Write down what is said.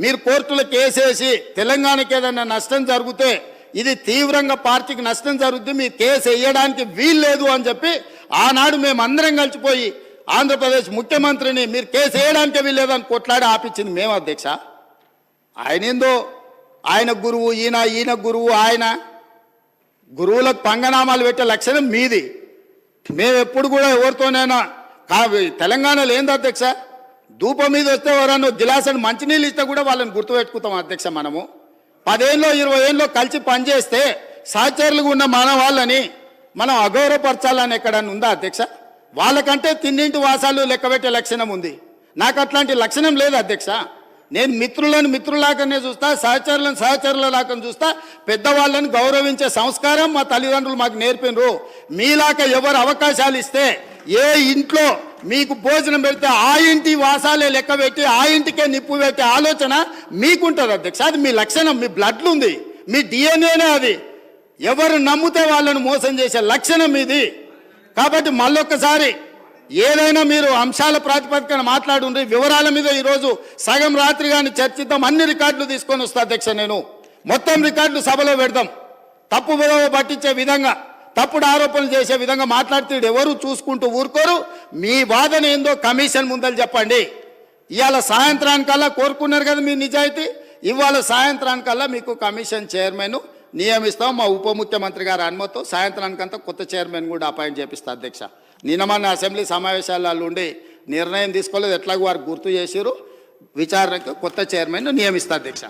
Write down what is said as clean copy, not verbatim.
మీరు కోర్టులో కేసేసి తెలంగాణకి ఏదైనా నష్టం జరిగితే ఇది తీవ్రంగా పార్టీకి నష్టం జరుగుద్ది, మీ కేసు వేయడానికి వీల్లేదు అని చెప్పి ఆనాడు మేము అందరం కలిసిపోయి ఆంధ్రప్రదేశ్ ముఖ్యమంత్రిని మీరు కేసు వేయడానికే వీల్లేదని కొట్లాడి ఆపించింది మేము అధ్యక్ష. ఆయన ఏందో ఆయన గురువు, ఈయన గురువు, ఆయన గురువులకు పంగనామాలు పెట్టే లక్షణం మీది. మేము ఎప్పుడు కూడా ఎవరితోనైనా తెలంగాణలో ఏంది అధ్యక్ష, ధూపం మీద వస్తే ఎవరన్నా గిలాసని మంచినీళ్ళు ఇస్తే కూడా వాళ్ళని గుర్తుపెట్టుకుంటాం అధ్యక్ష. మనము 10 ఏళ్ళలో 20 ఏళ్ళలో కలిసి పనిచేస్తే సహచరులుగా ఉన్న మన వాళ్ళని మనం అగౌరవపరచాలని ఎక్కడన్నా ఉందా అధ్యక్ష? వాళ్ళకంటే తిన్నింటి వాసాలు లెక్కబెట్టే లక్షణం ఉంది, నాకు అట్లాంటి లక్షణం లేదు అధ్యక్ష. నేను మిత్రులను మిత్రులాగానే చూస్తా, సహచరులను సహచరులలాగా చూస్తా. పెద్దవాళ్ళని గౌరవించే సంస్కారం మా తల్లిదండ్రులు మాకు నేర్పినరు. మీలాగా ఎవరు అవకాశాలు ఇస్తే ఏ ఇంట్లో మీకు భోజనం పెడితే ఆ ఇంటి వాసాలే లెక్క పెట్టి ఆ ఇంటికే నిప్పు పెట్టే ఆలోచన మీకుంటుంది అధ్యక్ష. అది మీ లక్షణం, మీ బ్లడ్లు ఉంది, మీ డిఎన్ఏనే అది. ఎవరు నమ్మితే వాళ్ళను మోసం చేసే లక్షణం ఇది. కాబట్టి మళ్ళొక్కసారి ఏదైనా మీరు అంశాల ప్రాతిపదికన మాట్లాడుండ్రి, వివరాల మీద ఈరోజు సగం రాత్రి కానీ చర్చిద్దాం. అన్ని రికార్డులు తీసుకొని వస్తా అధ్యక్ష. నేను మొత్తం రికార్డులు సభలో పెడదాం. తప్పు విలువ పట్టించే విధంగా, తప్పుడు ఆరోపణలు చేసే విధంగా మాట్లాడితే ఎవరు చూసుకుంటూ ఊరుకోరు. మీ వాదన ఏందో కమిషన్ ముందలు చెప్పండి. ఇవాళ సాయంత్రానికల్లా కోరుకున్నారు కదా మీ నిజాయితీ, ఇవాళ సాయంత్రానికల్లా మీకు కమిషన్ చైర్మన్ నియమిస్తాం. మా ఉప ముఖ్యమంత్రి గారి అనుమతితో సాయంత్రానికంతా కొత్త చైర్మన్ కూడా అపాయింట్ చేపిస్తా అధ్యక్ష. నిన్న అసెంబ్లీ సమావేశాలలో ఉండి నిర్ణయం తీసుకోలేదు, ఎట్లాగో వారు గుర్తు చేసారు. విచారణకు కొత్త చైర్మన్ నియమిస్తా అధ్యక్ష.